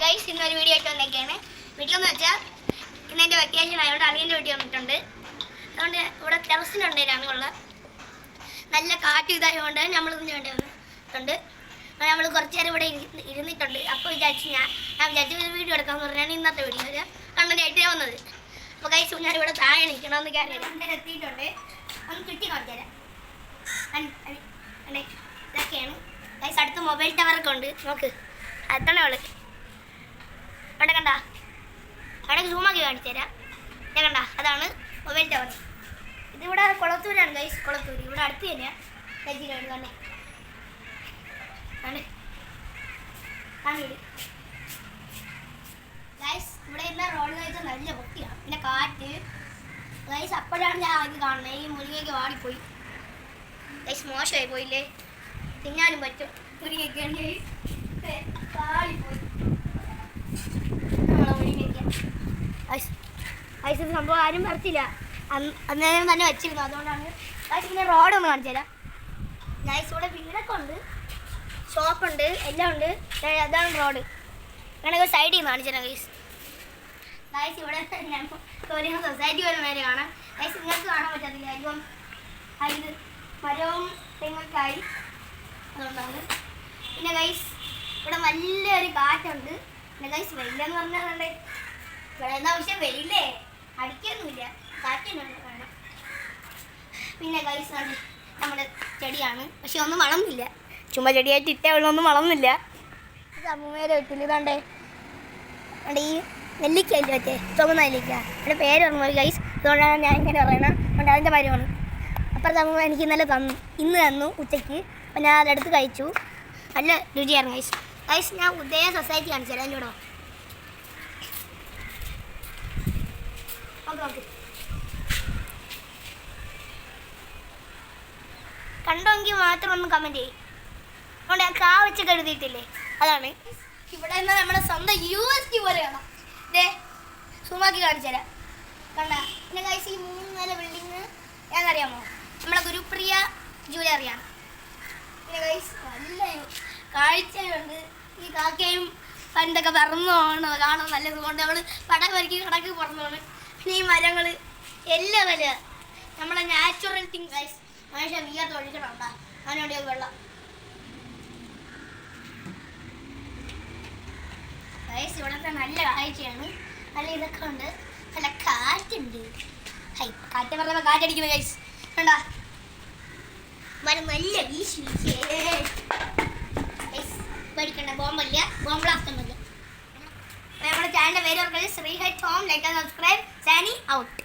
Guys ഇന്നൊരു video ആയിട്ട് വന്നേക്കാണ്. Video എന്ന് വെച്ചാൽ ഇന്ന് എൻ്റെ വെക്കേഷൻ ആയതുകൊണ്ട് അളിയൻ്റെ വീഡിയോ വന്നിട്ടുണ്ട്. അതുകൊണ്ട് ഇവിടെ ടെറസിനുണ്ട് ഞങ്ങളുള്ള നല്ല കാറ്റ് ഇതായതുകൊണ്ട് നമ്മൾ ഇതിന് വേണ്ടി വന്നിട്ടുണ്ട്. നമ്മൾ കുറച്ച് നേരം ഇവിടെ ഇരുന്നിട്ടുണ്ട്. അപ്പോൾ വിചാരിച്ചു ഞാൻ വിചാരിച്ചു വീഡിയോ എടുക്കാമെന്ന് പറഞ്ഞാണ് ഇന്നത്തെ വീഡിയോ കണ്ടൻ്റായിട്ട് വന്നത്. അപ്പോൾ ഗൈസ് ഞാൻ ഇവിടെ താഴെ നിൽക്കണമെന്ന് കാര്യം കണ്ടന്റ് എത്തിയിട്ടുണ്ട്. ഒന്ന് ചുറ്റി കാണിച്ചു തരാം. ഇതൊക്കെയാണ് ഗൈസ്. അടുത്ത മൊബൈൽ ടവറൊക്കെ ഉണ്ട്. നോക്ക് അതാണ് അവള് അവിടെ കണ്ട അവിടെ സൂമാക്കി കാണിച്ചു തരാം. ഞാൻ കണ്ട അതാണ് മൊബൈൽ ടവർ. ഇതിവിടെ കുളത്തൂരാണ് ഗൈസ്. കുളത്തൂർ ഇവിടെ അടുത്ത് തന്നെയാണ്. കജിയിലാണ് തന്നെ ഗൈസ്. ഇവിടെ ഇരുന്ന റോഡ് കഴിച്ചാൽ നല്ല പൊട്ടിയാണ്. പിന്നെ കാറ്റ് ഗൈസ്. അപ്പോഴാണ് ഞാൻ ഇത് കാണുന്നത്. ഈ മുരിങ്ങയ്ക്ക് വാടിപ്പോയി ഗൈസ്. മോശമായി പോയില്ലേ. തിന്നാനും പറ്റും മുരിങ്ങയ്ക്ക് വാടിപ്പോയി ഐസ് സംഭവം ആരും പറിച്ചില്ല. അന്നേരം തന്നെ വെച്ചിരുന്നു. അതുകൊണ്ടാണ് ഗൈസ്. പിന്നെ റോഡൊന്ന് കാണിച്ചു തരാം ഗൈസ്. ഇവിടെ വീടൊക്കെ ഉണ്ട്, ഷോപ്പുണ്ട്, എല്ലാം ഉണ്ട്. അതാണ് റോഡ്. അങ്ങനെ സൈഡിൽ നിന്ന് കാണിച്ചു തരാം ഗൈസ്. ഗൈസ് ഇവിടെ ഒരു സൊസൈറ്റി വരുന്ന നേരെ കാണാം ഗൈസ്. നിങ്ങൾക്ക് കാണാൻ പറ്റത്തില്ല. അരിവം ഇത് മരവും തെങ്ങൊക്കെയായി അതുകൊണ്ടാണ്. പിന്നെ ഗൈസ് ഇവിടെ നല്ലൊരു കാറ്റുണ്ട്. പിന്നെ ഗൈസ് വെയിലെന്ന് പറഞ്ഞാൽ ഇവിടെ എന്താ പക്ഷേ വെയിലേ അടിക്കൊന്നുമില്ല, കാറ്റുണ്ട് വേണം. പിന്നെ ഗൈസ് നമ്മുടെ ചെടിയാണ്, പക്ഷെ ഒന്നും വളർന്നില്ല. ചുമ്മാ ചെടിയായിട്ട് ഇട്ടേ ഉള്ളൊന്നും വളർന്നില്ല. അമ്മൂമ്മേരെ വീട്ടിൽ ഇതാണ്ടേ ഈ നെല്ലിക്ക അതിൻ്റെ പറ്റേ ചുമന്ന നെല്ലിക്ക. എൻ്റെ പേര് പറഞ്ഞു പോയി ഗൈസ്. അതുകൊണ്ടാണ് ഞാൻ ഇങ്ങനെ പറയണം. അതുകൊണ്ട് അതിൻ്റെ കാര്യമാണ്. അപ്പുറത്തെ അമ്മൂമ്മ എനിക്ക് ഇന്നലെ ഇന്ന് തന്നു ഉച്ചയ്ക്ക്. അപ്പം ഞാൻ അതെടുത്ത് കഴിച്ചു. നല്ല രുചിയായിരുന്നു ഗൈസ്. ഗൈസ് ഞാൻ ഉദയ സൊസൈറ്റി കാണിച്ചു തരാം. എൻ്റെ കൂടെ ഓക്കെ ഓക്കെ കണ്ടോങ്കിൽ മാത്രം ഒന്ന് കമൻറ്റ് ചെയ്യും. അതുകൊണ്ട് ഞാൻ കാ വെച്ച് കരുതിയിട്ടില്ലേ, അതാണ്. ഇവിടെ നിന്ന് നമ്മുടെ സ്വന്തം UST പോലെ കാണാം. ഇതേ സൂമാക്കി കാണിച്ചു തരാം. കണ്ട പിന്നെ ഗൈസ് ഈ 3 നില ബിൽഡിങ് ഏതറിയാമോ? നമ്മളെ ഗുരുപ്രിയ ജ്വല്ലറിയാണ്. പിന്നെ ഗൈസ് നല്ലൊരു കാഴ്ചയുണ്ട്. ഈ കാക്കയും പണ്ടൊക്കെ പറന്നു പോകണം കാണാൻ നല്ല സുഖമുണ്ട്. നമ്മൾ പടം വരയ്ക്ക് കടക്ക് പറന്നു പോകണം. പിന്നെ ഈ മരങ്ങൾ എല്ലാം വില നമ്മളെ നാച്ചുറൽ തിങ് ഗൈസ്. മനുഷ്യൻ വീർത്ത് ഒഴിക്കണം കേട്ടോ. അതിനുവേണ്ടി വെള്ളം ഗൈസ്. ഇവിടുത്തെ നല്ല കാഴ്ചയാണ്. നല്ല ഇതൊക്കെ ഉണ്ട്, നല്ല കാറ്റുണ്ട്. ഹൈ കാറ്റ് പറഞ്ഞപ്പോൾ കാറ്റടിക്കുന്നു ഗൈസ്. കണ്ടാ മരം നല്ല വീശി ഗൈസ്. പേടിക്കണ്ട, ബോംബില്ല, ബോംബ് ബ്ലാസ്റ്റ് ഒന്നുമില്ല. നമ്മുടെ ചാനലിൻ്റെ പേര് പറഞ്ഞത് Shri height home. Like and subscribe. Sani out.